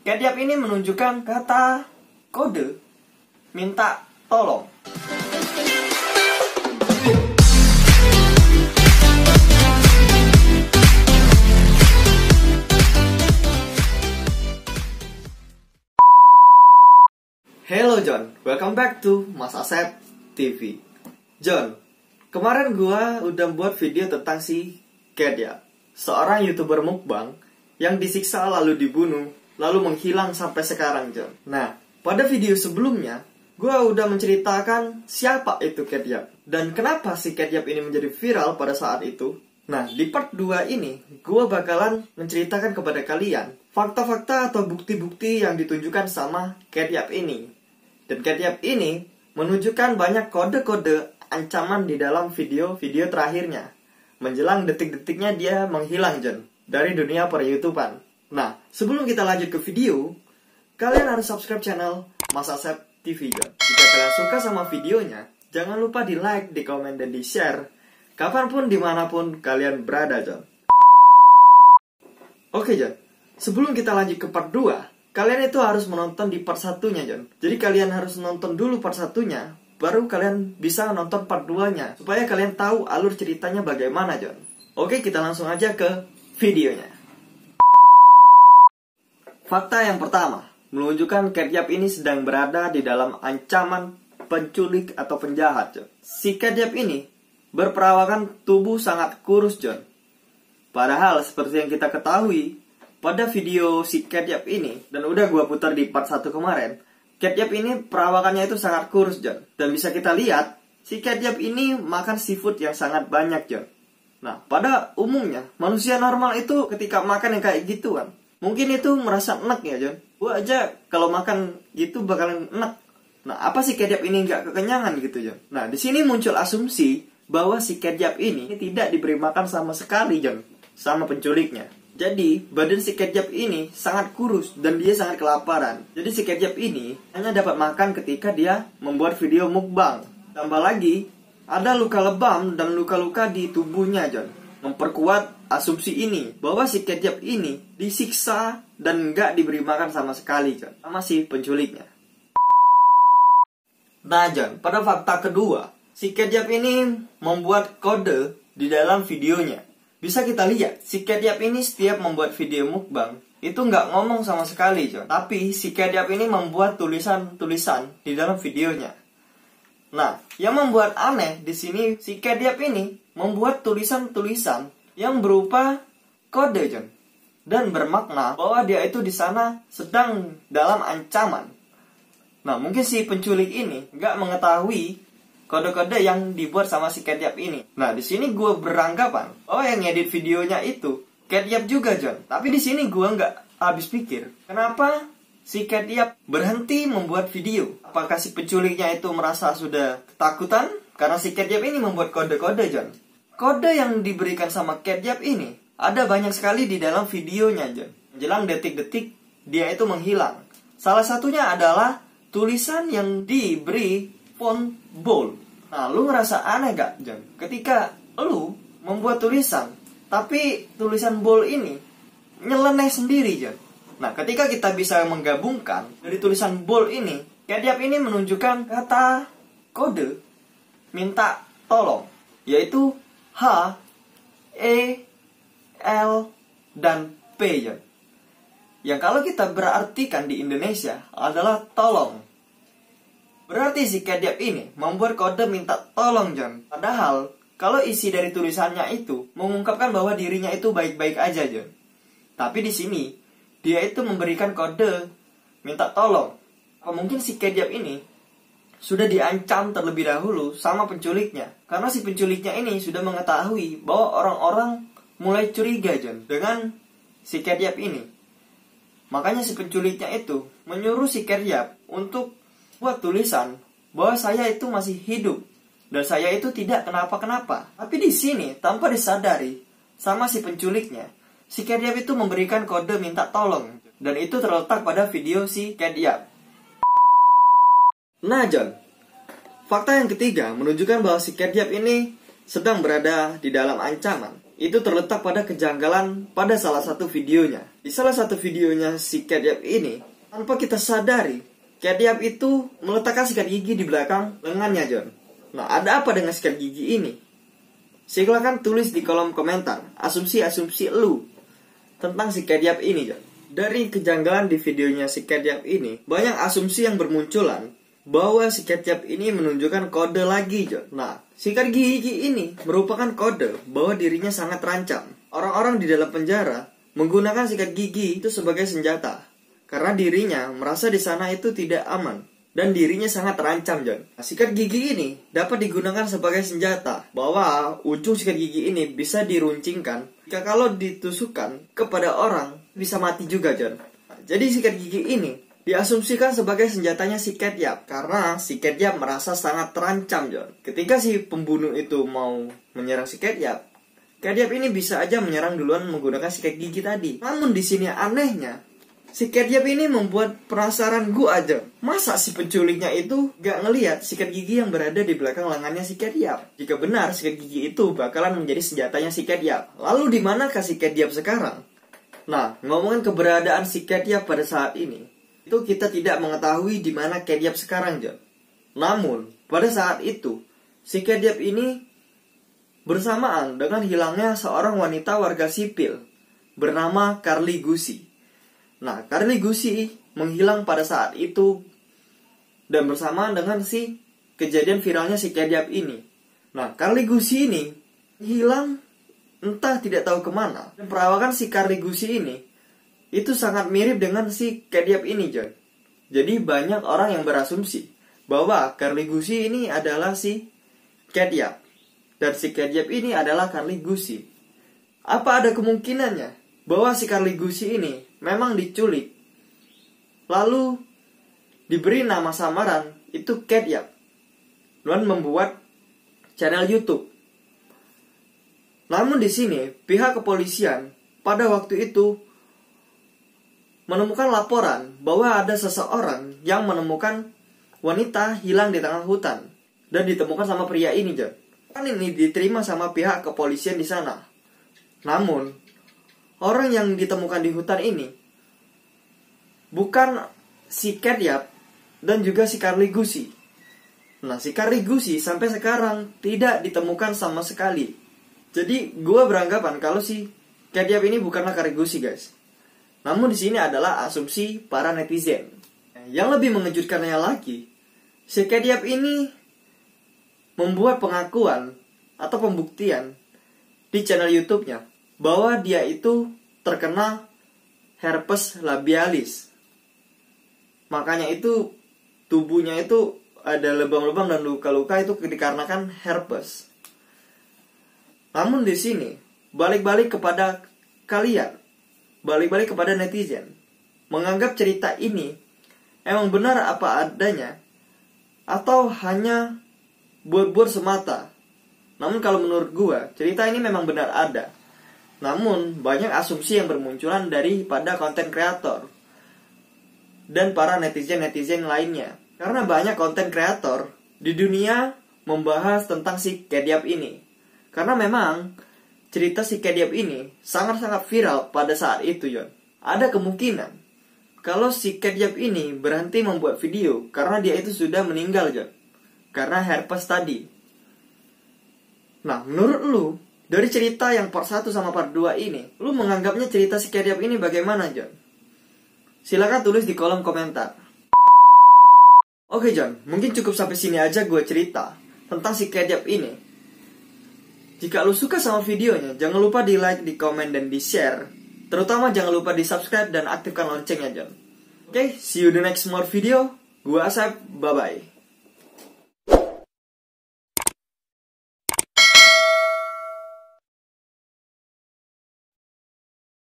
Ketiap ini menunjukkan kata kode minta tolong. Hello John, welcome back to Mas Asep TV. John, kemarin gua udah buat video tentang si Ketiap, seorang YouTuber mukbang yang disiksa lalu dibunuh, lalu menghilang sampai sekarang, John. Nah, pada video sebelumnya, gua udah menceritakan siapa itu Ketiap dan kenapa si Ketiap ini menjadi viral pada saat itu. Nah, di part 2 ini, gua bakalan menceritakan kepada kalian fakta-fakta atau bukti-bukti yang ditunjukkan sama Ketiap ini. Dan Ketiap ini menunjukkan banyak kode-kode ancaman di dalam video-video terakhirnya, menjelang detik-detiknya dia menghilang, John, dari dunia per-YouTubean. Nah, sebelum kita lanjut ke video, kalian harus subscribe channel Mas Asep TV, John. Jika kalian suka sama videonya, jangan lupa di like, di komen, dan di share kapanpun, dimanapun kalian berada, John. Oke, John, sebelum kita lanjut ke part 2, kalian itu harus menonton di part 1-nya, John. Jadi kalian harus nonton dulu part 1-nya, baru kalian bisa nonton part 2-nya, supaya kalian tahu alur ceritanya bagaimana, John. Oke, kita langsung aja ke videonya. Fakta yang pertama, menunjukkan Ketiap ini sedang berada di dalam ancaman penculik atau penjahat, John. Si Ketiap ini berperawakan tubuh sangat kurus, John. Padahal seperti yang kita ketahui, pada video si Ketiap ini, dan udah gua putar di part 1 kemarin, Ketiap ini perawakannya itu sangat kurus, John. Dan bisa kita lihat, si Ketiap ini makan seafood yang sangat banyak, John. Nah, pada umumnya, manusia normal itu ketika makan yang kayak gituan, mungkin itu merasa enak ya, John. Gua aja kalau makan gitu bakalan enak. Nah, apa si Ketiap ini nggak kekenyangan gitu, John? Nah, di sini muncul asumsi bahwa si Ketiap ini tidak diberi makan sama sekali, John, sama penculiknya. Jadi, badan si Ketiap ini sangat kurus dan dia sangat kelaparan. Jadi si Ketiap ini hanya dapat makan ketika dia membuat video mukbang. Tambah lagi, ada luka lebam dan luka-luka di tubuhnya, John. Memperkuat asumsi ini bahwa si Ketiap ini disiksa dan nggak diberi makan sama sekali, John, sama si penculiknya. Nah, John, pada fakta kedua, si Ketiap ini membuat kode di dalam videonya. Bisa kita lihat, si Ketiap ini setiap membuat video mukbang, itu nggak ngomong sama sekali, John. Tapi si Ketiap ini membuat tulisan-tulisan di dalam videonya. Nah, yang membuat aneh di sini, si Ketiap ini membuat tulisan-tulisan yang berupa kode, John. Dan bermakna bahwa dia itu di sana sedang dalam ancaman. Nah, mungkin si penculik ini nggak mengetahui kode-kode yang dibuat sama si Ketiap ini. Nah, di sini gue beranggapan, yang ngedit videonya itu Ketiap juga, John. Tapi di sini gue nggak habis pikir, kenapa si Ketiap berhenti membuat video? Apakah si penculiknya itu merasa sudah ketakutan? Karena si Ketiap ini membuat kode-kode, John. Kode yang diberikan sama Ketiap ini ada banyak sekali di dalam videonya, John. Menjelang detik-detik dia itu menghilang. Salah satunya adalah tulisan yang diberi font bold. Nah, lu ngerasa aneh gak, John? Ketika lu membuat tulisan, tapi tulisan bold ini nyeleneh sendiri, John. Nah, ketika kita bisa menggabungkan dari tulisan bold ini, Ketiap ini menunjukkan kata kode minta tolong, yaitu H, E, L, dan P, John. Yang kalau kita berartikan di Indonesia adalah tolong. Berarti si Ketiap ini membuat kode minta tolong, John. Padahal, kalau isi dari tulisannya itu mengungkapkan bahwa dirinya itu baik-baik aja, John. Tapi di sini, dia itu memberikan kode minta tolong. Mungkin si Ketiap ini sudah diancam terlebih dahulu sama penculiknya. Karena si penculiknya ini sudah mengetahui bahwa orang-orang mulai curiga, John, dengan si Ketiap ini. Makanya si penculiknya itu menyuruh si Ketiap untuk buat tulisan bahwa saya itu masih hidup dan saya itu tidak kenapa-kenapa. Tapi di sini tanpa disadari sama si penculiknya, si Ketiap itu memberikan kode minta tolong, dan itu terletak pada video si Ketiap. Nah, John, fakta yang ketiga menunjukkan bahwa si Ketiap ini sedang berada di dalam ancaman. itu terletak pada kejanggalan pada salah satu videonya. Di salah satu videonya si Cat Yap ini, tanpa kita sadari, Cat Yap itu meletakkan sikat gigi di belakang lengannya, John. Nah, ada apa dengan sikat gigi ini? Silakan tulis di kolom komentar asumsi-asumsi lu tentang si Cat Yap ini, John. Dari kejanggalan di videonya si Cat Yap ini, banyak asumsi yang bermunculan bahwa si Cat Yap ini menunjukkan kode lagi, John. Nah, sikat gigi ini merupakan kode bahwa dirinya sangat terancam. Orang-orang di dalam penjara menggunakan sikat gigi itu sebagai senjata karena dirinya merasa di sana itu tidak aman dan dirinya sangat terancam, John. Nah, sikat gigi ini dapat digunakan sebagai senjata bahwa ujung sikat gigi ini bisa diruncingkan jika kalau ditusukkan kepada orang bisa mati juga, John. Nah, jadi sikat gigi ini diasumsikan sebagai senjatanya si Cat Yap karena si Cat Yap merasa sangat terancam, John. Ketika si pembunuh itu mau menyerang si Cat Yap ini bisa aja menyerang duluan menggunakan sikat gigi tadi. Namun di sini anehnya, si Cat Yap ini membuat penasaran gua aja. Masa si penculiknya itu gak ngelihat sikat gigi yang berada di belakang lengannya si Cat Yap? Jika benar sikat gigi itu bakalan menjadi senjatanya si Cat Yap, lalu di manakah si Cat Yap sekarang? Nah, ngomongin keberadaan si Cat Yap pada saat ini, itu kita tidak mengetahui di mana Cat Yap sekarang, John. Namun, pada saat itu, si Cat Yap ini bersamaan dengan hilangnya seorang wanita warga sipil bernama Carly Gusi. Nah, Carly Gusi menghilang pada saat itu dan bersamaan dengan si kejadian viralnya si Cat Yap ini. Nah, Carly Gusi ini hilang entah tidak tahu kemana. Dan perawakan si Carly Gusi ini itu sangat mirip dengan si Cat Yap ini, John. Jadi banyak orang yang berasumsi bahwa Carly Gusi ini adalah si Cat Yap dan si Cat Yap ini adalah Carly Gusi. Apa ada kemungkinannya bahwa si Carly Gusi ini memang diculik lalu diberi nama samaran itu Cat Yap dan membuat channel YouTube? Namun di sini pihak kepolisian pada waktu itu menemukan laporan bahwa ada seseorang yang menemukan wanita hilang di tengah hutan dan ditemukan sama pria ini, John. Kan ini diterima sama pihak kepolisian di sana. Namun orang yang ditemukan di hutan ini bukan si Cat Yap dan juga si Carly Gusi. Nah, si Carly Gusi sampai sekarang tidak ditemukan sama sekali. Jadi gue beranggapan kalau si Cat Yap ini bukanlah Carly Gusi, guys. Namun di sini adalah asumsi para netizen. Yang lebih mengejutkannya lagi, si Cat Yap ini membuat pengakuan atau pembuktian di channel YouTube-nya bahwa dia itu terkena herpes labialis. Makanya itu tubuhnya itu ada lebam-lebam dan luka-luka itu dikarenakan herpes. Namun di sini balik-balik kepada kalian, balik-balik kepada netizen, menganggap cerita ini emang benar apa adanya atau hanya buat-buat semata. Namun kalau menurut gua, cerita ini memang benar ada. Namun banyak asumsi yang bermunculan daripada konten kreator dan para netizen-netizen lainnya. Karena banyak konten kreator di dunia membahas tentang si Cat Yap ini. Karena memang cerita si Cat Yap ini sangat-sangat viral pada saat itu, John. Ada kemungkinan kalau si Cat Yap ini berhenti membuat video karena dia itu sudah meninggal, John. Karena herpes tadi. Nah, menurut lu, dari cerita yang part 1 sama part 2 ini, lu menganggapnya cerita si Cat Yap ini bagaimana, John? Silakan tulis di kolom komentar. Oke, John, mungkin cukup sampai sini aja gue cerita tentang si Cat Yap ini. Jika lu suka sama videonya, jangan lupa di like, di komen, dan di share. Terutama jangan lupa di subscribe dan aktifkan loncengnya, John. Oke, see you the next more video. Gua Asep, bye-bye.